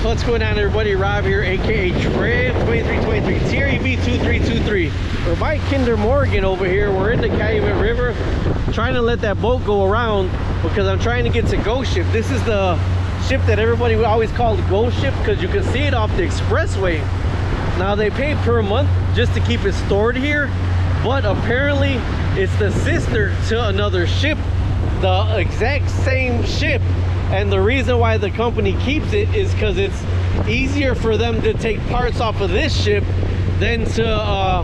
What's going on, everybody? Rob here, aka Trev 2323 TREV 2323. We're by Kinder Morgan over here. We're in the Calumet River, trying to let that boat go around because I'm trying to get to Ghost Ship. This is the ship that everybody always called Ghost Ship because you can see it off the expressway. Now they pay per month just to keep it stored here, but apparently it's the sister to another ship, the exact same ship. And the reason why the company keeps it is because it's easier for them to take parts off of this ship than to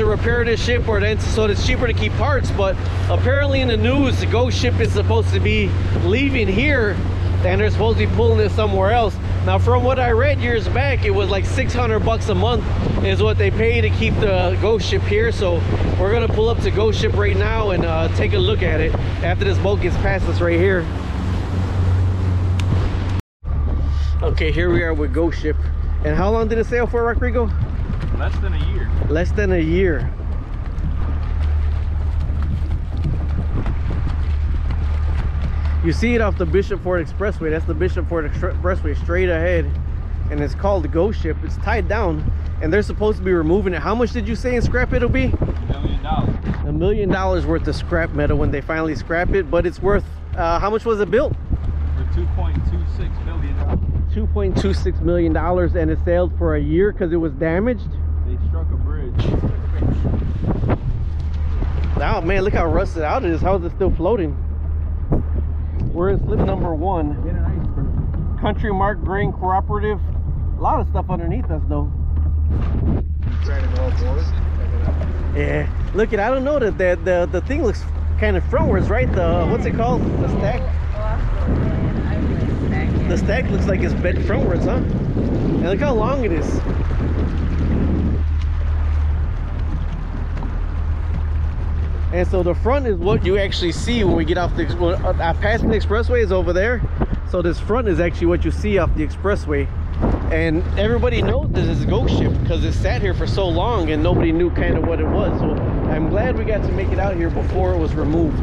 repair this ship, or so it's cheaper to keep parts. But apparently in the news, the Ghost Ship is supposed to be leaving here and they're supposed to be pulling it somewhere else. Now, from what I read years back, it was like $600 a month is what they pay to keep the Ghost Ship here. So we're gonna pull up to Ghost Ship right now and take a look at it after this boat gets past us right here. Okay, here we are with Ghost Ship. And how long did it sail for, Rodrigo? Less than a year. Less than a year. You see it off the Bishop Ford Expressway. That's the Bishop Ford Expressway straight ahead. And it's called the Ghost Ship. It's tied down and they're supposed to be removing it. How much did you say in scrap it'll be? $1 million. $1 million worth of scrap metal when they finally scrap it. But it's worth, how much was it built? For $2.26 million. $2.26 million, and it sailed for a year because it was damaged. They struck a bridge. Oh man, look how rusted out it is. How is it still floating? We're in slip number 1. Country Mark Grain Cooperative. A lot of stuff underneath us though. Yeah, look at, I don't know that the thing looks kind of frontwards, right? The, what's it called? The stack? The stack looks like it's bent frontwards, huh? And look how long it is. And so the front is what you actually see when we get off the passing the expressway is over there. So this front is actually what you see off the expressway. And everybody knows this is a Ghost Ship because it sat here for so long and nobody knew kind of what it was. So I'm glad we got to make it out here before it was removed.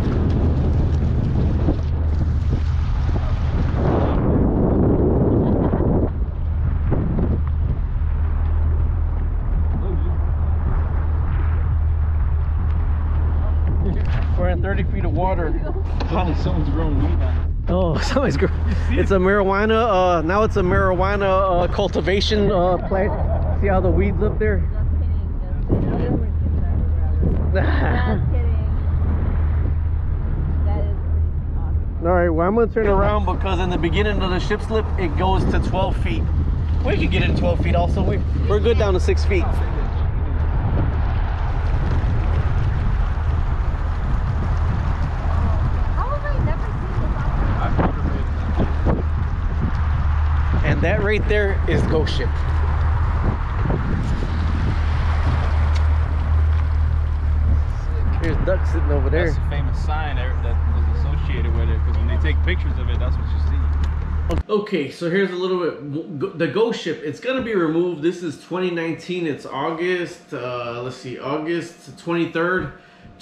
We're in 30 feet of water. Someone's growing weed on it. Oh, somebody's growing. It's a marijuana. Now it's a marijuana cultivation plant. See how the weeds up there? Just kidding. Just kidding. That is awesome. All right, well, I'm gonna turn around because in the beginning of the ship slip, it goes to 12 feet. We can get in 12 feet also. We're good down to 6 feet. And that right there is Ghost Ship. There's ducks sitting over there. That's a famous sign that is associated with it, because when they take pictures of it, that's what you see. Okay, so here's a little bit. The Ghost Ship, it's gonna be removed. This is 2019. It's August. Let's see, August 23rd.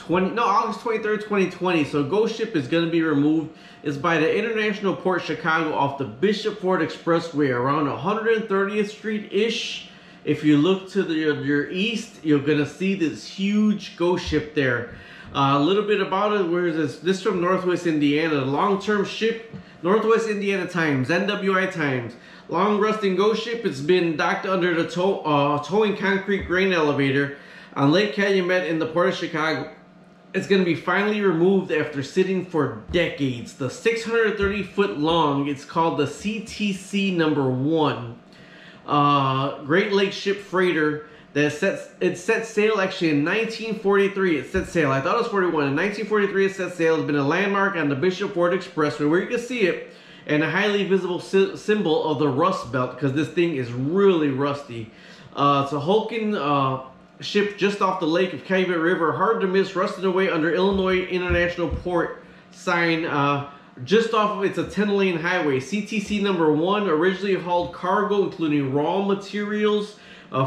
August 23rd, 2020. So Ghost Ship is going to be removed. It's by the International Port Chicago off the Bishop Ford Expressway around 130th Street-ish. If you look to your east, you're going to see this huge Ghost Ship there. A little bit about it. Where is this from Northwest Indiana. Long-term ship, Northwest Indiana Times, NWI Times. Long rusting Ghost Ship. It's been docked under the towing concrete grain elevator on Lake Calumet in the Port of Chicago. It's going to be finally removed after sitting for decades. The 630-foot long, it's called the CTC number 1. Great Lakes ship freighter that set sail actually in 1943. It set sail. I thought it was 41. In 1943 it set sail. It's been a landmark on the Bishop Ford Expressway where you can see it, and a highly visible symbol of the Rust Belt because this thing is really rusty. It's a hulking ship just off the lake of Calumet River, hard to miss, rusted away under Illinois International Port sign just off of it's a 10-lane highway. CTC number 1 originally hauled cargo including raw materials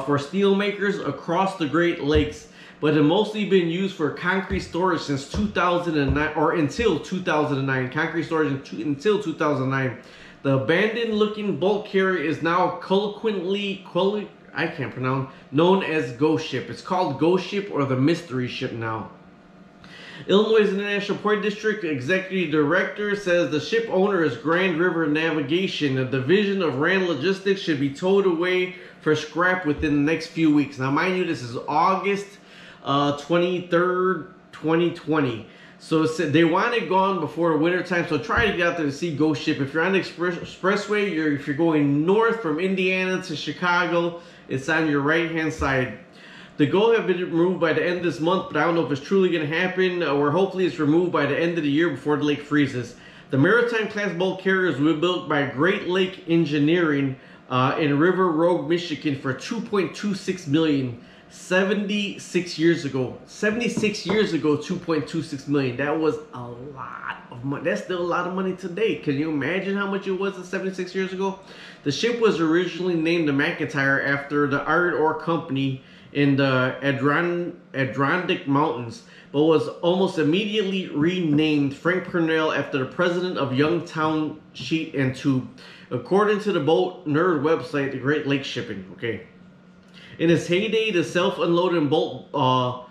for steel makers across the Great Lakes, but had mostly been used for concrete storage since 2009 or until 2009. Concrete storage until 2009. The abandoned-looking bulk carrier is now known as Ghost Ship. It's called Ghost Ship or the Mystery Ship now. Illinois International Port District Executive Director says the ship owner is Grand River Navigation. A division of RAND Logistics should be towed away for scrap within the next few weeks. Now, mind you, this is August 23rd, 2020. So they want it gone before winter time. So try to get out there to see Ghost Ship. If you're on the expressway, if you're going north from Indiana to Chicago, it's on your right-hand side. The goal have been removed by the end of this month, but I don't know if it's truly going to happen, or hopefully it's removed by the end of the year before the lake freezes. The Maritime class bulk carriers were built by Great Lake Engineering in River Road, Michigan for $2.26 million 76 years ago. 76 years ago, $2.26 million. That was a lot of money. That's still a lot of money today. Can you imagine how much it was 76 years ago? The ship was originally named the McIntyre after the iron ore company in the Adirondack Mountains, but was almost immediately renamed Frank Purnell after the president of Youngstown Sheet and Tube, according to the Boat Nerd website, the Great Lakes Shipping. Okay. In its heyday, the self-unloading bulker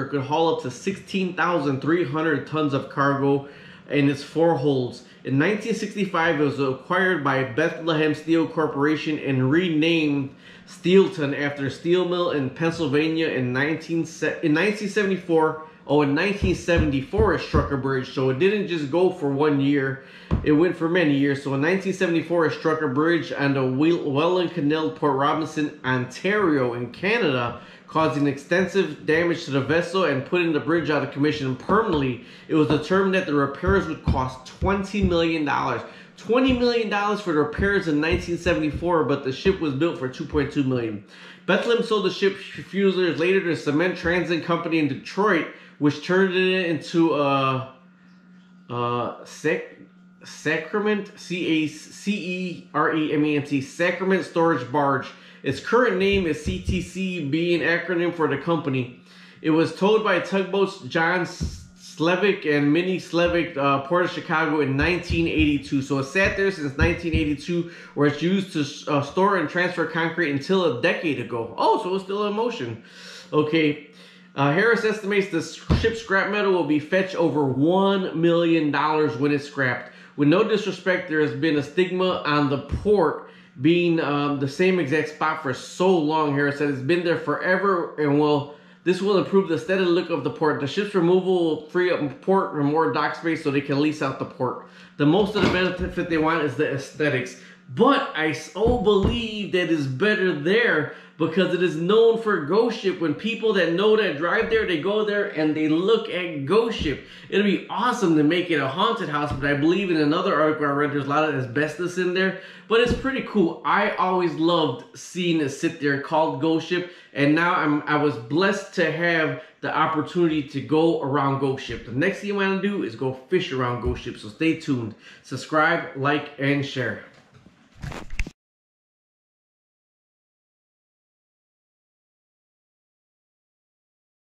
could haul up to 16,300 tons of cargo in its 4 holds. In 1965, it was acquired by Bethlehem Steel Corporation and renamed Steelton after a steel mill in Pennsylvania in 1974. Oh, in 1974 it struck a bridge, so it didn't just go for 1 year, it went for many years. So in 1974 it struck a bridge on the Welland Canal, Port Robinson, Ontario in Canada, causing extensive damage to the vessel and putting the bridge out of commission permanently. It was determined that the repairs would cost $20 million. $20 million for the repairs in 1974, but the ship was built for $2.2 million. Bethlehem sold the ship a few years later to a cement transit company in Detroit, which turned it into a Sacrament, C-A-C-E-R-E-M-E-N-T, Sacrament Storage Barge. Its current name is CTC, being an acronym for the company. It was towed by tugboats John Slevik and Minnie Slevik, Port of Chicago in 1982. So it sat there since 1982, where it's used to store and transfer concrete until a decade ago. Oh, so it's still in motion. Okay. Harris estimates the ship's scrap metal will be fetched over $1 million when it's scrapped. With no disrespect, there has been a stigma on the port being the same exact spot for so long. Harris said it's been there forever, and this will improve the aesthetic look of the port. The ship's removal will free up port and more dock space so they can lease out the port. The most of the benefit they want is the aesthetics. But I so believe that it's better there because it is known for Ghost Ship. When people that know that drive there, they go there and they look at Ghost Ship. It'll be awesome to make it a haunted house, but I believe in another article I read there's a lot of asbestos in there. But it's pretty cool. I always loved seeing it sit there called Ghost Ship, and now I was blessed to have the opportunity to go around Ghost Ship. The next thing you want to do is go fish around Ghost Ship, so stay tuned. Subscribe, like, and share.